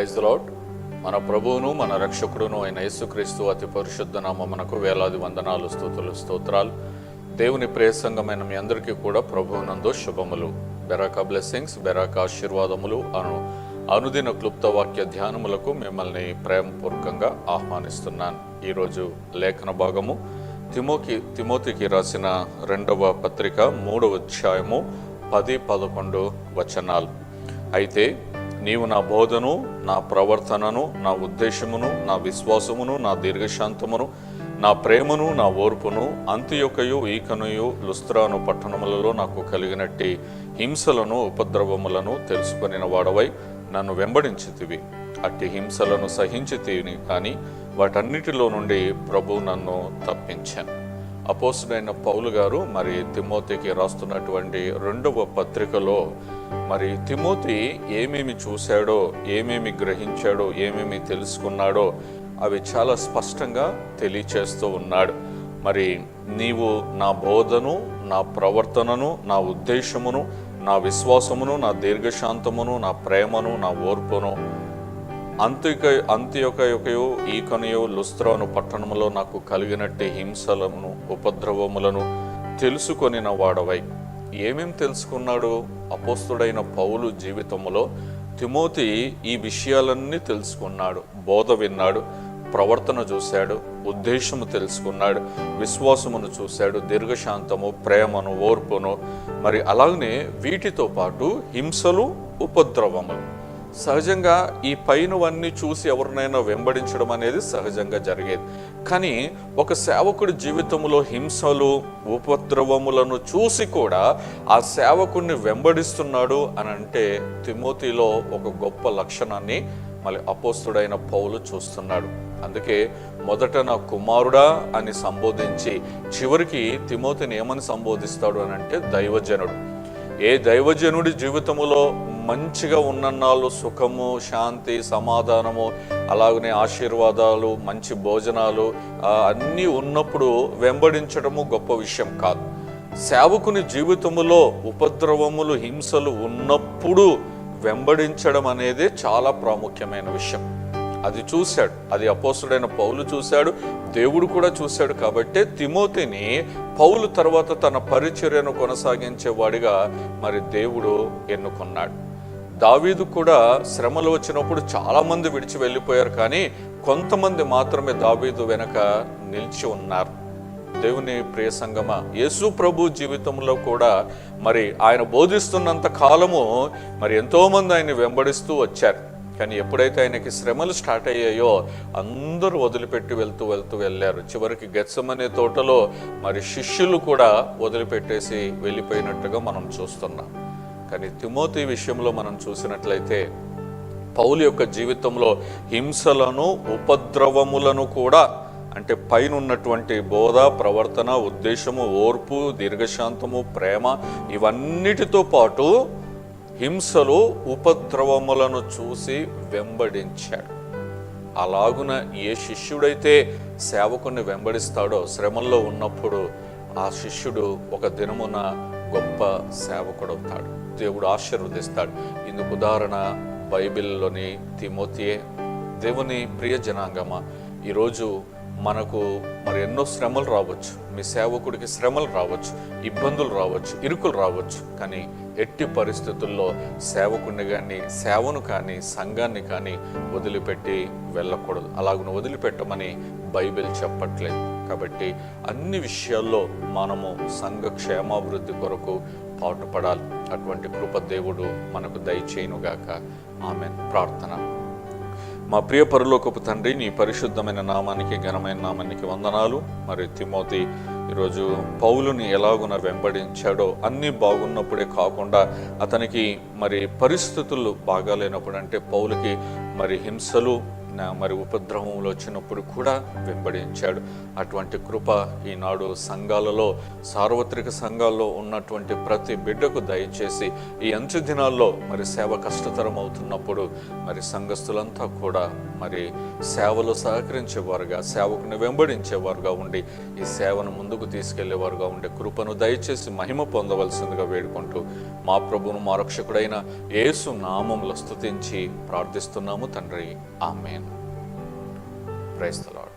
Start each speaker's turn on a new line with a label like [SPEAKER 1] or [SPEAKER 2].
[SPEAKER 1] Praise the lord. మన ప్రభువును మన రక్షకుడును అయిన యేసుక్రీస్తు అతి పరిశుద్ధ నామమునకు వేలాది వందనాలు, స్తుతులు, స్తోత్రాలు. దేవుని ప్రియ సంఘమైన మీ అందరికీ కూడా ప్రభువునందు శుభములు, బెరాకా బ్లెస్సింగ్స్, బెరాకా ఆశీర్వాదములు అనుదిన క్లుప్త వాక్య ధ్యానములకు మిమ్మల్ని ప్రేమపూర్వకంగా ఆహ్వానిస్తున్నాను. ఈరోజు లేఖన భాగము తిమోతికి రాసిన 2వ పత్రిక 3వ అధ్యాయము 10-11 వచనాలు. అయితే నీవు నా బోధను, నా ప్రవర్తనను, నా ఉద్దేశమును, నా విశ్వాసమును, నా దీర్ఘశాంతమును, నా ప్రేమను, నా ఓర్పును, అంతియొకయు ఈకనుయు లుస్త్రాను పట్టణములలో నాకు కలిగినట్టి హింసలను ఉపద్రవములను తెలుసుకొనిన వాడవై నన్ను వెంబడించితివి. అట్టి హింసలను సహించితివి, కానీ వాటన్నిటిలో నుండి ప్రభు నన్ను తప్పించాను. అపోస్తుడైన పౌలు గారు మరి తిమోతికి రాస్తున్నటువంటి 2వ పత్రికలో మరి తిమోతి ఏమేమి చూశాడో, ఏమేమి గ్రహించాడో, ఏమేమి తెలుసుకున్నాడో అవి చాలా స్పష్టంగా తెలియచేస్తూ ఉన్నాడు. మరి నీవు నా బోధను, నా ప్రవర్తనను, నా ఉద్దేశమును, నా విశ్వాసమును, నా దీర్ఘశాంతమును, నా ప్రేమను, నా ఓర్పును, అంత్యొకయు ఈకనియు లుస్త్రాను పట్టణములో నాకు కలిగినట్టు హింసలను ఉపద్రవములను తెలుసుకొనిన వాడవై. ఏమేం తెలుసుకున్నాడు? అపోస్తుడైన పౌలు జీవితంలో తిమోతి ఈ విషయాలన్నీ తెలుసుకున్నాడు. బోధ విన్నాడు, ప్రవర్తన చూశాడు, ఉద్దేశము తెలుసుకున్నాడు, విశ్వాసమును చూశాడు, దీర్ఘశాంతము, ప్రేమను, ఓర్పును, మరి అలాగనే వీటితో పాటు హింసలు, ఉపద్రవములు. సహజంగా ఈ పైనవన్నీ చూసి ఎవరినైనా వెంబడించడం అనేది సహజంగా జరిగేది. కానీ ఒక సేవకుడి జీవితంలో హింసలు, ఉపద్రవములను చూసి కూడా ఆ సేవకుడిని వెంబడిస్తున్నాడు అని అంటే తిమోతిలో ఒక గొప్ప లక్షణాన్ని మళ్ళీ అపోస్తుడైన పౌలు చూస్తున్నాడు. అందుకే మొదట నా కుమారుడా అని సంబోధించి చివరికి తిమోతిని ఏమని సంబోధిస్తాడు అని అంటే దైవజనుడు. ఏ దైవజనుడి జీవితములో మంచిగా ఉన్నన్నాళ్ళు సుఖము, శాంతి, సమాధానము, అలాగనే ఆశీర్వాదాలు, మంచి భోజనాలు అన్నీ ఉన్నప్పుడు వెంబడించడము గొప్ప విషయం కాదు. సేవకుని జీవితములో ఉపద్రవములు, హింసలు ఉన్నప్పుడు వెంబడించడం అనేది చాలా ప్రాముఖ్యమైన విషయం. అది చూశాడు, అది అపోస్తుడైన పౌలు చూశాడు, దేవుడు కూడా చూశాడు. కాబట్టి తిమోతిని పౌలు తర్వాత తన పరిచర్యను కొనసాగించేవాడిగా మరి దేవుడు ఎన్నుకున్నాడు. దావీదు కూడా శ్రమలు వచ్చినప్పుడు చాలా మంది విడిచి వెళ్ళిపోయారు, కానీ కొంతమంది మాత్రమే దావీదు వెనక నిలిచి ఉన్నారు. దేవుని ప్రియ సంగమా, యేసు ప్రభు జీవితంలో కూడా మరి ఆయన బోధిస్తున్నంత కాలము మరి ఎంతోమంది ఆయన్ని వెంబడిస్తూ వచ్చారు. కానీ ఎప్పుడైతే ఆయనకి శ్రమలు స్టార్ట్ అయ్యాయో అందరూ వదిలిపెట్టి వెళ్ళారు. చివరికి గెత్సెమనే తోటలో మరి శిష్యులు కూడా వదిలిపెట్టేసి వెళ్ళిపోయినట్టుగా మనం చూస్తున్నాం. కానీ తిమోతి విషయంలో మనం చూసినట్లయితే పౌలు యొక్క జీవితంలో హింసలను, ఉపద్రవములను కూడా, అంటే పైన ఉన్నటువంటి బోధ, ప్రవర్తన, ఉద్దేశము, ఓర్పు, దీర్ఘశాంతము, ప్రేమ, ఇవన్నిటితో పాటు హింసలు, ఉపద్రవములను చూసి వెంబడించాడు. అలాగున ఏ శిష్యుడైతే సేవకుని వెంబడిస్తాడో శ్రమల్లో ఉన్నప్పుడు ఆ శిష్యుడు ఒక దినమున గొప్ప సేవకుడవుతాడు. దేవుడు ఆశీర్వదిస్తాడు. ఇందుకు ఉదాహరణ బైబిల్లోని తిమోతియే. దేవుని ప్రియ జనాంగమా, ఈరోజు మనకు మరి ఎన్నో శ్రమలు రావచ్చు, మీ సేవకుడికి శ్రమలు రావచ్చు, ఇబ్బందులు రావచ్చు, ఇరుకులు రావచ్చు. కానీ ఎట్టి పరిస్థితుల్లో సేవకుడిని కానీ, సేవను కానీ, సంఘాన్ని కానీ వదిలిపెట్టి వెళ్ళకూడదు. అలాగను వదిలిపెట్టమని బైబిల్ చెప్పట్లేదు. కాబట్టి అన్ని విషయాల్లో మనము సంఘ క్షేమాభివృద్ధి కొరకు పాటుపడాలి. అటువంటి కృప దేవుడు మనకు దయచేయునుగాక. ఆమేన్. ప్రార్థన. మా ప్రియ పరలోకపు తండ్రి, నీ పరిశుద్ధమైన నామానికి, ఘనమైన నామానికి వందనాలు. మరి తిమోతి ఈరోజు పౌలుని ఎలాగున వెంబడించాడో, అన్నీ బాగున్నప్పుడే కాకుండా అతనికి మరి పరిస్థితులు బాగాలేనప్పుడు, అంటే పౌలుకి మరి హింసలు, మరి ఉపద్రవములు వచ్చినప్పుడు కూడా వెంబడించాడు. అటువంటి కృప ఈనాడు సంఘాలలో, సార్వత్రిక సంఘాల్లో ఉన్నటువంటి ప్రతి బిడ్డకు దయచేసి ఈ అంచె దినాల్లో మరి సేవ కష్టతరం అవుతున్నప్పుడు మరి సంఘస్థులంతా కూడా మరి సేవలో సహకరించేవారుగా, సేవకుని వెంబడించేవారుగా ఉండి ఈ సేవను ముందుకు తీసుకెళ్లేవారుగా ఉండే కృపను దయచేసి మహిమ పొందవలసిందిగా వేడుకుంటూ మా ప్రభువును మా రక్షకుడైన యేసు నామములో స్తుతించి ప్రార్థిస్తున్నాము తండ్రి. ఆమేన్. Praise the lord.